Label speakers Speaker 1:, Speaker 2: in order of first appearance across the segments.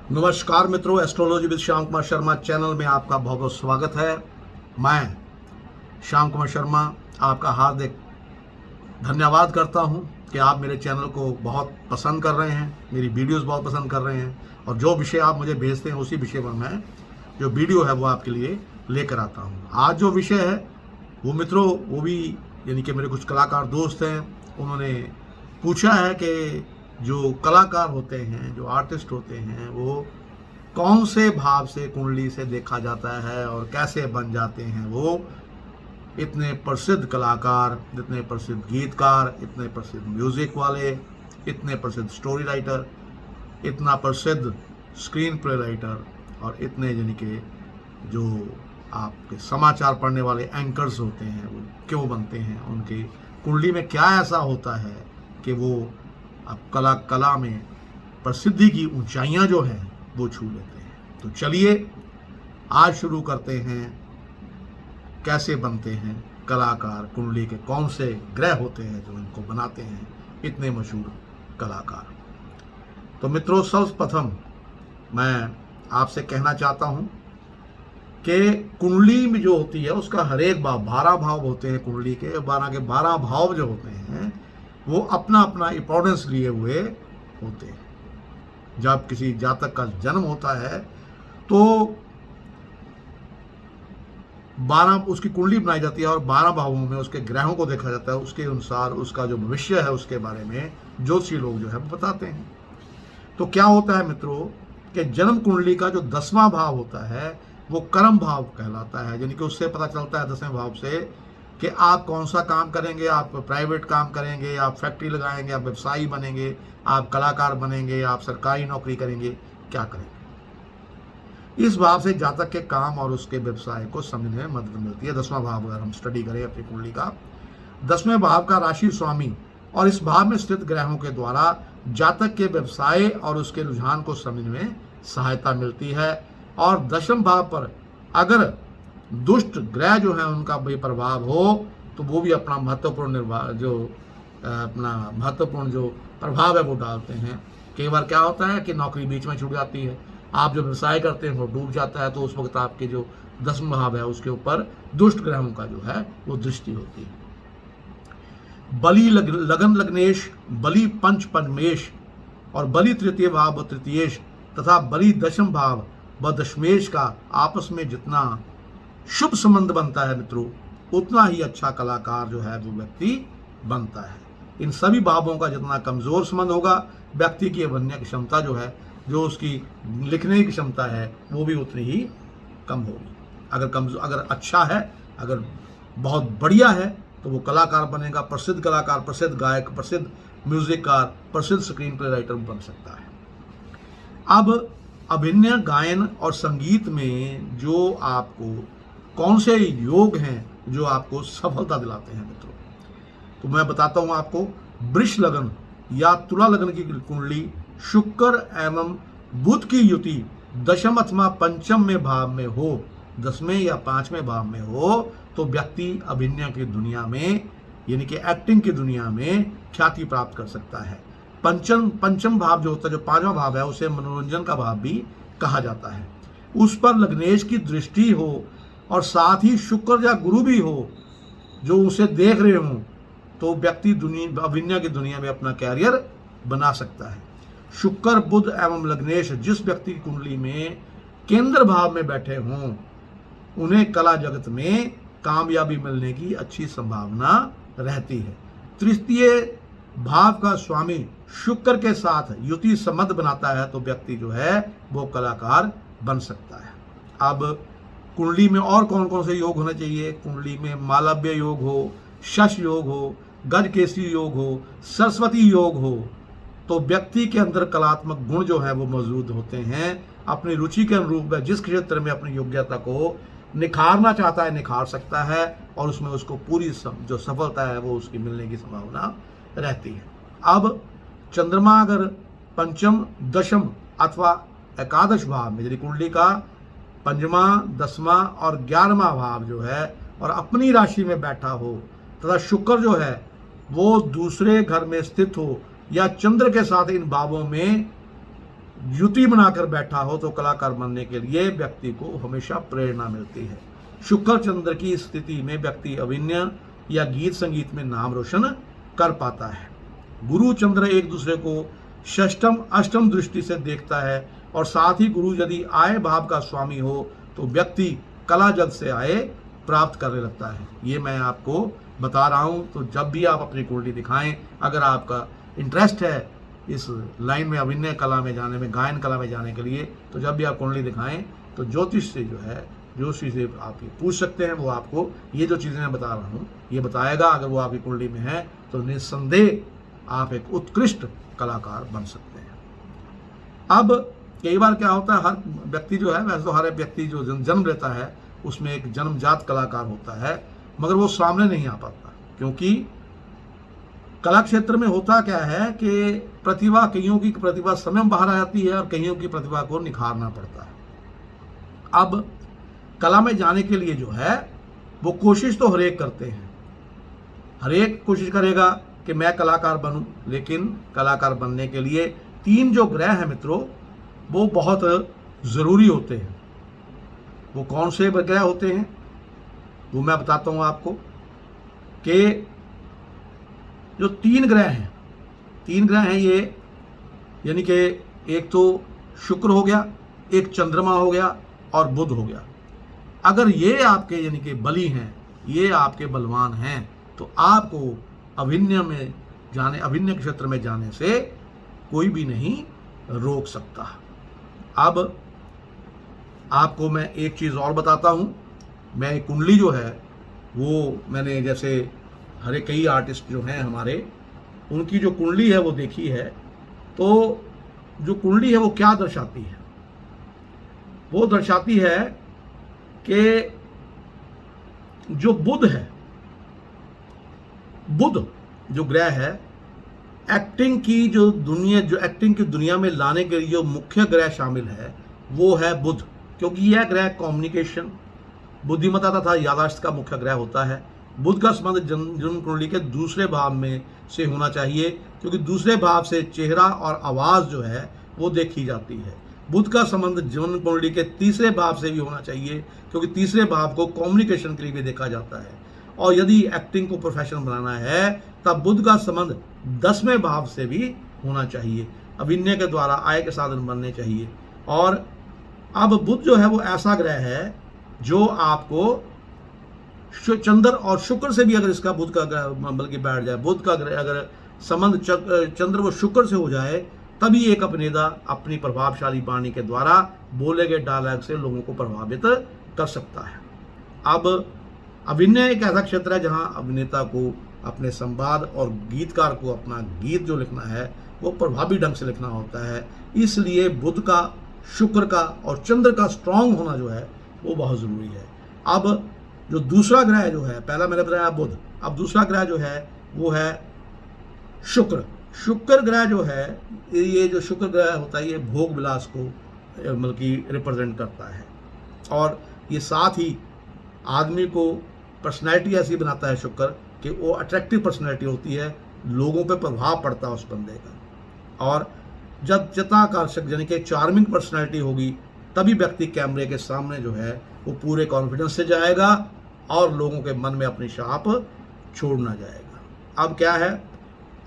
Speaker 1: नमस्कार मित्रों, astrology with Shyam Kumar Sharma channel में आपका बहुत बहुत स्वागत है। मैं श्याम कुमार शर्मा आपका हार्दिक धन्यवाद करता हूं कि आप मेरे चैनल को बहुत पसंद कर रहे हैं, मेरी वीडियोस बहुत पसंद कर रहे हैं और जो विषय आप मुझे भेजते हैं उसी विषय पर मैं जो वीडियो है वो आपके लिए लेकर आता हूं। आज जो विषय है वो मित्रों वो भी यानी कि मेरे कुछ कलाकार दोस्त हैं, उन्होंने पूछा है कि जो कलाकार होते हैं, जो आर्टिस्ट होते हैं, वो कौन से भाव से कुंडली से देखा जाता है और कैसे बन जाते हैं वो इतने प्रसिद्ध कलाकार, इतने प्रसिद्ध गीतकार, इतने प्रसिद्ध म्यूजिक वाले, इतने प्रसिद्ध स्टोरी राइटर, इतना प्रसिद्ध स्क्रीन प्ले राइटर और इतने यानी कि जो आपके समाचार पढ़ने वाले एंकर्स होते हैं वो क्यों बनते हैं, उनकी कुंडली में क्या ऐसा होता है कि वो अब कला में प्रसिद्धि की ऊंचाइयां जो हैं वो छू लेते हैं। तो चलिए आज शुरू करते हैं कैसे बनते हैं कलाकार, कुंडली के कौन से ग्रह होते हैं जो इनको बनाते हैं इतने मशहूर कलाकार। तो मित्रों, सर्वप्रथम मैं आपसे कहना चाहता हूं कि कुंडली में जो होती है उसका हर एक भाव, 12 भाव होते हैं कुंडली के, 12 के 12 भाव जो होते हैं वो अपना अपना इंपॉर्टेंस लिए हुए होते हैं। जब किसी जातक का जन्म होता है तो 12 उसकी कुंडली बनाई जाती है और 12 भावों में उसके ग्रहों को देखा जाता है, उसके अनुसार उसका जो भविष्य है उसके बारे में ज्योतिषी लोग जो है वो बताते हैं। तो क्या होता है मित्रों कि जन्म कुंडली का जो 10वां भाव होता है वो कर्म भाव कहलाता है, यानी कि उससे पता चलता है 10वें भाव से कि आप कौन सा काम करेंगे। आप प्राइवेट काम करेंगे, आप फैक्ट्री लगाएंगे, आप व्यवसायी बनेंगे, आप कलाकार बनेंगे, आप सरकारी नौकरी करेंगे, क्या करेंगे। इस भाव से जातक के काम और उसके व्यवसाय को समझने में मदद मिलती है। 10वां भाव अगर हम स्टडी करें अपनी कुंडली का, 10वें भाव का राशि स्वामी और इस भाव में स्थित ग्रहों के द्वारा जातक के व्यवसाय और उसके रुझान को समझने में सहायता मिलती है। और 10वें भाव पर अगर दुष्ट ग्रह जो है उनका भी प्रभाव हो तो वो भी अपना महत्वपूर्ण जो प्रभाव है वो डालते हैं। कई बार क्या होता है कि नौकरी बीच में छूट जाती है, आप जो व्यवसाय करते हैं वो डूब जाता है, तो उस वक्त आपके जो 10वां भाव है उसके ऊपर दुष्ट ग्रहों का जो है वो दृष्टि होती है। बलि लगन लग्नेश, बलि पंच पंचमेश और बलि तृतीय भाव व तृतीयेश तथा बलि 10वें भाव व दशमेश का आपस में जितना शुभ संबंध बनता है मित्रों, उतना ही अच्छा कलाकार जो है वो व्यक्ति बनता है। इन सभी भावों का जितना कमजोर संबंध होगा, व्यक्ति की अभिनय की क्षमता जो है, जो उसकी लिखने की क्षमता है वो भी उतनी ही कम होगी। अगर अच्छा है, अगर बहुत बढ़िया है तो वो कलाकार बनेगा, प्रसिद्ध कलाकार, प्रसिद्ध गायक, प्रसिद्ध म्यूजिककार, प्रसिद्ध स्क्रीन प्ले राइटर बन सकता है। अब अभिनय, गायन और संगीत में जो आपको कौन से योग हैं जो आपको सफलता दिलाते हैं मित्रों, तो मैं बताता हूं आपको। वृष लगन या तुला लगन की कुंडली शुक्र एवं बुध की युति 10वें अथवा 5वें में भाव में हो, 10वें या 5वें भाव में हो तो व्यक्ति अभिनय की दुनिया में यानी कि एक्टिंग की दुनिया में ख्याति प्राप्त कर सकता है। पंचम भाव जो होता है, जो 5वां भाव है, उसे मनोरंजन का भाव भी कहा जाता है। उस पर लग्नेश की दृष्टि हो और साथ ही शुक्र या गुरु भी हो जो उसे देख रहे हों तो व्यक्ति अभिनय की दुनिया में अपना कैरियर बना सकता है। शुक्र, बुध एवं लग्नेश जिस व्यक्ति की कुंडली में केंद्र भाव में बैठे हों उन्हें कला जगत में कामयाबी मिलने की अच्छी संभावना रहती है। तृतीय भाव का स्वामी शुक्र के साथ युति संबंध बनाता है तो व्यक्ति जो है वो कलाकार बन सकता है। अब कुंडली में और कौन कौन से योग होने चाहिए? कुंडली में मालव्य योग हो, शश योग हो, गजकेसरी योग हो, सरस्वती योग हो तो व्यक्ति के अंदर कलात्मक गुण जो है वो मौजूद होते हैं। अपनी रुचि के अनुरूप वह जिस क्षेत्र में अपनी योग्यता को निखारना चाहता है निखार सकता है और उसमें उसको पूरी जो सफलता है वो उसकी मिलने की संभावना रहती है। अब चंद्रमा अगर 5म, 10म अथवा एकादश भाव में, यदि कुंडली का 5वां, 10वां और 11वां भाव जो है और अपनी राशि में बैठा हो तथा शुक्र जो है वो दूसरे घर में स्थित हो या चंद्र के साथ इन भावों में युति बनाकर बैठा हो तो कलाकार बनने के लिए व्यक्ति को हमेशा प्रेरणा मिलती है। शुक्र चंद्र की स्थिति में व्यक्ति अभिनय या गीत संगीत में नाम रोशन कर पाता है। गुरु चंद्र एक दूसरे को षष्टम अष्टम दृष्टि से देखता है और साथ ही गुरु यदि आय भाव का स्वामी हो तो व्यक्ति कला जगत से आय प्राप्त करने लगता है। ये मैं आपको बता रहा हूँ। तो जब भी आप अपनी कुंडली दिखाएं, अगर आपका इंटरेस्ट है इस लाइन में, अभिनय कला में जाने में, गायन कला में जाने के लिए, तो जब भी आप कुंडली दिखाएं तो ज्योतिष से जो है जो चीज़ें आप ये पूछ सकते हैं, वो आपको ये जो चीज़ें मैं बता रहा हूँ ये बताएगा। अगर वो आपकी कुंडली में है तो निस्संदेह आप एक उत्कृष्ट कलाकार बन सकते हैं। अब कई बार क्या होता है, हर व्यक्ति जो है, वैसे तो हर व्यक्ति जो जन्म लेता है उसमें एक जन्मजात कलाकार होता है, मगर वो सामने नहीं आ पाता, क्योंकि कला क्षेत्र में होता क्या है कि प्रतिभा, कईयों की प्रतिभा समय में बाहर आ जाती है और कईयों की प्रतिभा को निखारना पड़ता है। अब कला में जाने के लिए जो है वो कोशिश तो हरेक करते हैं, हरेक कोशिश करेगा कि मैं कलाकार बनूं, लेकिन कलाकार बनने के लिए 3 जो ग्रह हैं मित्रों वो बहुत ज़रूरी होते हैं। वो कौन से ग्रह होते हैं वो मैं बताता हूँ आपको कि जो 3 ग्रह हैं, 3 ग्रह हैं ये, यानी कि एक तो शुक्र हो गया, एक चंद्रमा हो गया और बुध हो गया। अगर ये आपके यानी कि बली हैं, ये आपके बलवान हैं, तो आपको अभिनय में जाने, अभिनय क्षेत्र में जाने से कोई भी नहीं रोक सकता। अब आपको मैं एक चीज़ और बताता हूँ। मैं कुंडली जो है वो मैंने, जैसे हरे कई आर्टिस्ट जो हैं हमारे, उनकी जो कुंडली है वो देखी है, तो जो कुंडली है वो क्या दर्शाती है, वो दर्शाती है कि जो बुध है, बुध जो ग्रह है, एक्टिंग की जो दुनिया, जो एक्टिंग की दुनिया में लाने के लिए जो मुख्य ग्रह शामिल है वो है बुध, क्योंकि यह ग्रह कम्युनिकेशन, बुद्धिमत्ता तथा याददाश्त का मुख्य ग्रह होता है। बुध का संबंध जन्म कुंडली के दूसरे भाव में से होना चाहिए, क्योंकि दूसरे भाव से चेहरा और आवाज़ जो है वो देखी जाती है। बुध का संबंध जन्म कुंडली के तीसरे भाव से भी होना चाहिए, क्योंकि तीसरे भाव को कम्युनिकेशन के लिए भी देखा जाता है। और यदि एक्टिंग को प्रोफेशन बनाना है तब बुध का संबंध 10वें भाव से भी होना चाहिए। अभिनय के द्वारा आय के साधन बनने चाहिए। और अब बुध जो है वो ऐसा ग्रह है जो आपको चंद्र और शुक्र से भी, अगर इसका बुध का ग्रह बल्कि बैठ जाए, बुध का ग्रह अगर संबंध चंद्र व शुक्र से हो जाए, तभी एक अभिनेता अपनी प्रभावशाली वाणी के द्वारा बोले गए डायलॉग से लोगों को प्रभावित कर सकता है। अब अभिनय एक ऐसा क्षेत्र है जहां अभिनेता को अपने संवाद और गीतकार को अपना गीत जो लिखना है वो प्रभावी ढंग से लिखना होता है। इसलिए बुध का, शुक्र का और चंद्र का स्ट्रांग होना जो है वो बहुत ज़रूरी है। अब जो दूसरा ग्रह जो है, पहला मैंने बताया बुध, अब दूसरा ग्रह जो है वो है शुक्र। शुक्र ग्रह जो है, ये जो शुक्र ग्रह होता है ये भोग विलास को मतलब कि रिप्रेजेंट करता है, और ये साथ ही आदमी को पर्सनैलिटी ऐसी बनाता है शुक्र कि वो अट्रैक्टिव पर्सनैलिटी होती है, लोगों पे प्रभाव पड़ता है उस बंदे का। और जब चित्ताकर्षक यानी कि चार्मिंग पर्सनैलिटी होगी, तभी व्यक्ति कैमरे के सामने जो है वो पूरे कॉन्फिडेंस से जाएगा और लोगों के मन में अपनी छाप छोड़ना जाएगा। अब क्या है,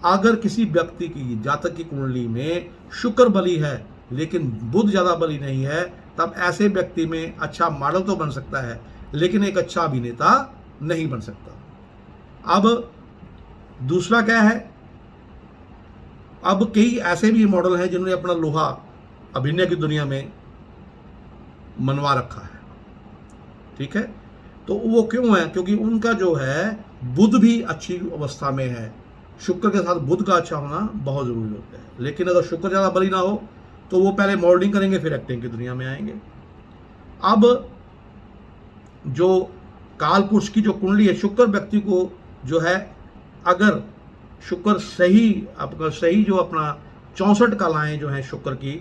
Speaker 1: अगर किसी व्यक्ति की जातक की कुंडली में शुक्र बली है लेकिन बुध ज़्यादा बली नहीं है, तब ऐसे व्यक्ति में अच्छा मॉडल तो बन सकता है लेकिन एक अच्छा अभिनेता नहीं बन सकता। अब दूसरा क्या है, अब कई ऐसे भी मॉडल हैं जिन्होंने अपना लोहा अभिनय की दुनिया में मनवा रखा है, ठीक है। तो वो क्यों है, क्योंकि उनका जो है बुध भी अच्छी अवस्था में है। शुक्र के साथ बुध का अच्छा होना बहुत ज़रूरी होता है। लेकिन अगर शुक्र ज़्यादा बली ना हो तो वो पहले मॉडलिंग करेंगे फिर एक्टिंग की दुनिया में आएंगे। अब जो काल पुरुष की जो कुंडली है, शुक्र व्यक्ति को जो है, अगर शुक्र सही जो अपना 64 कलाएँ जो हैं शुक्र की,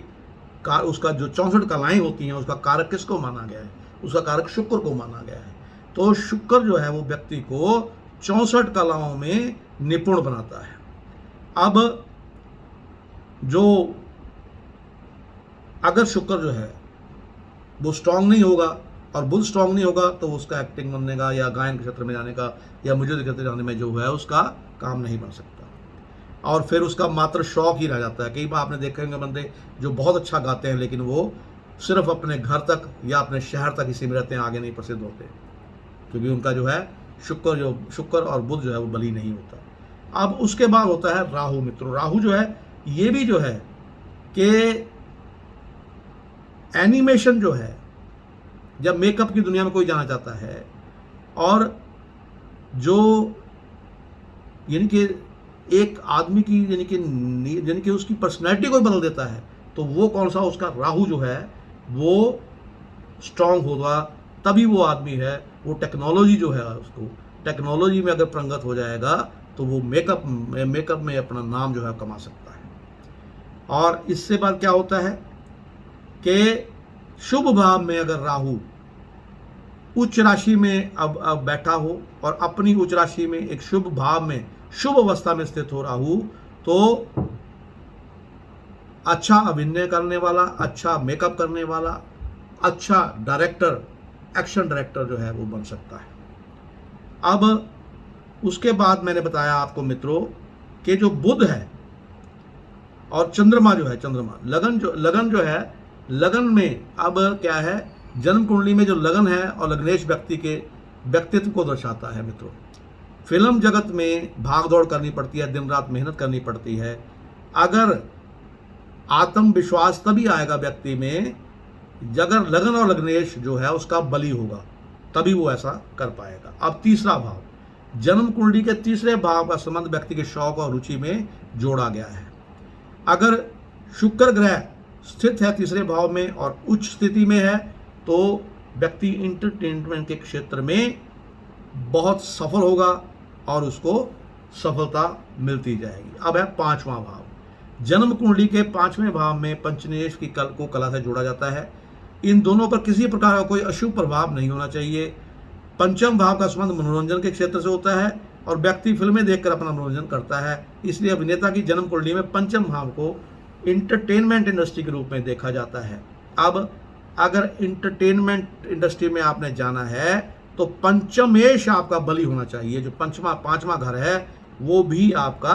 Speaker 1: उसका जो 64 कलाएँ होती हैं उसका कारक किसको माना गया है, उसका कारक शुक्र को माना गया है। तो शुक्र जो है वो व्यक्ति को 64 कलाओं में निपुण बनाता है। अब जो अगर शुक्र जो है वो स्ट्रांग नहीं होगा और बुध स्ट्रांग नहीं होगा तो उसका एक्टिंग बनने का या गायन के क्षेत्र में जाने का या मुझे के क्षेत्र जाने में जो है उसका काम नहीं बन सकता, और फिर उसका मात्र शौक ही रह जाता है। कई बार आपने देखे होंगे बंदे जो बहुत अच्छा गाते हैं लेकिन वो सिर्फ अपने घर तक या अपने शहर तक ही सीमित रहते हैं, आगे नहीं प्रसिद्ध होते, क्योंकि उनका जो है शुक्र और बुध जो है वो बली नहीं होता। अब उसके बाद होता है राहु। मित्रों, राहु जो है ये भी जो है कि एनिमेशन जो है, जब मेकअप की दुनिया में कोई जाना चाहता है और जो यानी कि एक आदमी की यानी कि उसकी पर्सनैलिटी को बदल देता है, तो वो कौन सा, उसका राहु जो है वो स्ट्रांग होगा, तभी वो आदमी है, वो टेक्नोलॉजी जो है उसको टेक्नोलॉजी में अगर प्रंगत हो जाएगा तो वो मेकअप में अपना नाम जो है कमा सकता है। और इससे बाद क्या होता है कि शुभ भाव में अगर राहु उच्च राशि में अब बैठा हो और अपनी उच्च राशि में एक शुभ भाव में शुभ अवस्था में स्थित हो राहु, तो अच्छा अभिनय करने वाला, अच्छा मेकअप करने वाला, अच्छा डायरेक्टर, एक्शन डायरेक्टर जो है वो बन सकता है। अब उसके बाद मैंने बताया आपको मित्रों कि जो बुध है और चंद्रमा जो है, लगन जो है, लगन में अब क्या है, जन्म कुंडली में जो लगन है और लग्नेश व्यक्ति के व्यक्तित्व को दर्शाता है। मित्रों, फिल्म जगत में भाग दौड़ करनी पड़ती है, दिन रात मेहनत करनी पड़ती है। अगर आत्मविश्वास तभी आएगा व्यक्ति में अगर लगन और लग्नेश जो है उसका बली होगा, तभी वो ऐसा कर पाएगा। अब तीसरा भाव, जन्म कुंडली के तीसरे भाव का संबंध व्यक्ति के शौक और रुचि में जोड़ा गया है। अगर शुक्र ग्रह स्थित है तीसरे भाव में और उच्च स्थिति में है तो व्यक्ति इंटरटेनमेंट के क्षेत्र में बहुत सफल होगा और उसको सफलता मिलती जाएगी। अब है पांचवा भाव। जन्म कुंडली के पांचवें भाव में पंचनिवेश की कला से जोड़ा जाता है। इन दोनों पर किसी प्रकार का कोई अशुभ प्रभाव नहीं होना चाहिए। पंचम भाव का संबंध मनोरंजन के क्षेत्र से होता है और व्यक्ति फिल्में देखकर अपना मनोरंजन करता है, इसलिए अभिनेता की जन्म कुंडली में पंचम भाव को इंटरटेनमेंट इंडस्ट्री के रूप में देखा जाता है। अब अगर इंटरटेनमेंट इंडस्ट्री में आपने जाना है तो पंचमेश आपका बली होना चाहिए, जो पांचवा घर है वो भी आपका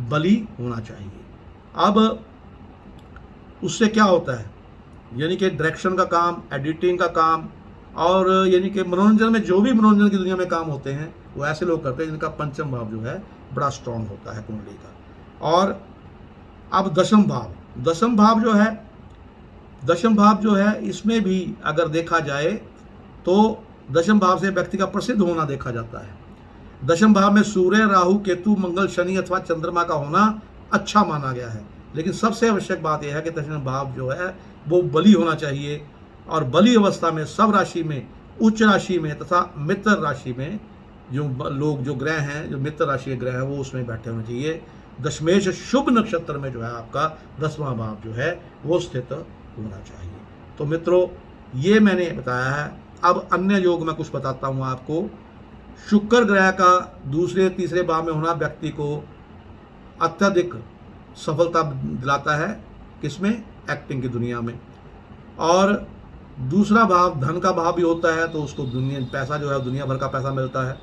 Speaker 1: बली होना चाहिए। अब उससे क्या होता है, यानी कि डायरेक्शन का काम, एडिटिंग का काम और यानी कि मनोरंजन में जो भी मनोरंजन की दुनिया में काम होते हैं वो ऐसे लोग करते हैं जिनका पंचम भाव जो है बड़ा स्ट्रांग होता है कुंडली का। और अब दशम भाव जो है इसमें भी अगर देखा जाए तो दशम भाव से व्यक्ति का प्रसिद्ध होना देखा जाता है। दशम भाव में सूर्य, राहु, केतु, मंगल, शनि अथवा चंद्रमा का होना अच्छा माना गया है, लेकिन सबसे आवश्यक बात यह है कि दशम भाव जो है वो बली होना चाहिए और बली अवस्था में सब राशि में, उच्च राशि में तथा मित्र राशि में जो लोग, जो ग्रह हैं, जो मित्र राशि के ग्रह हैं वो उसमें बैठे होने चाहिए। दशमेश शुभ नक्षत्र में जो है आपका 10वां भाव जो है वो स्थित होना चाहिए। तो मित्रों, ये मैंने बताया है। अब अन्य योग में कुछ बताता हूँ आपको। शुक्र ग्रह का दूसरे तीसरे भाव में होना व्यक्ति को अत्यधिक सफलता दिलाता है, किसमें, एक्टिंग की दुनिया में। और दूसरा भाव धन का भाव भी होता है, तो उसको पैसा जो है दुनिया भर का पैसा मिलता है।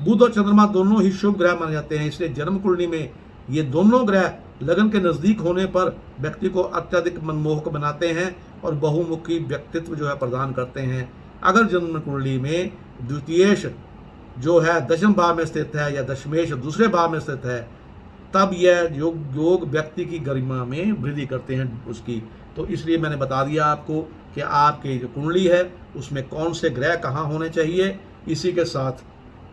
Speaker 1: बुध और चंद्रमा दोनों ही शुभ ग्रह माने जाते हैं, इसलिए जन्म कुंडली में ये दोनों ग्रह लगन के नज़दीक होने पर व्यक्ति को अत्यधिक मनमोहक बनाते हैं और बहुमुखी व्यक्तित्व जो है प्रदान करते हैं। अगर जन्म कुंडली में द्वितीयेश जो है दशम भाव में स्थित है या दशमेश दूसरे भाव में स्थित है, तब यह योग व्यक्ति की गरिमा में वृद्धि करते हैं उसकी। तो इसलिए मैंने बता दिया आपको कि आपकी जो कुंडली है उसमें कौन से ग्रह कहाँ होने चाहिए। इसी के साथ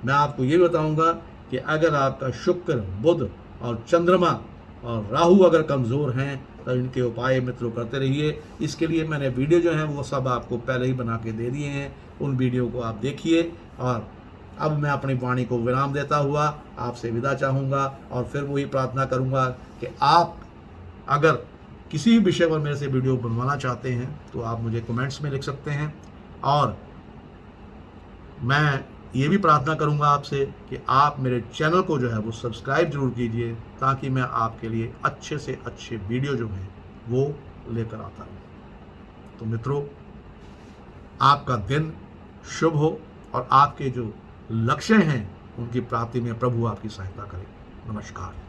Speaker 1: मैं आपको ये बताऊंगा कि अगर आपका शुक्र, बुध और चंद्रमा और राहु अगर कमज़ोर हैं तो इनके उपाय मित्रों करते रहिए। इसके लिए मैंने वीडियो जो हैं वो सब आपको पहले ही बना के दे दिए हैं, उन वीडियो को आप देखिए। और अब मैं अपनी वाणी को विराम देता हुआ आपसे विदा चाहूँगा और फिर वही प्रार्थना करूँगा कि आप अगर किसी भी विषय पर मेरे से वीडियो बनवाना चाहते हैं तो आप मुझे कमेंट्स में लिख सकते हैं। और मैं ये भी प्रार्थना करूंगा आपसे कि आप मेरे चैनल को जो है वो सब्सक्राइब जरूर कीजिए, ताकि मैं आपके लिए अच्छे से अच्छे वीडियो जो हैं वो लेकर आता रहूं। तो मित्रों, आपका दिन शुभ हो और आपके जो लक्ष्य हैं उनकी प्राप्ति में प्रभु आपकी सहायता करे। नमस्कार।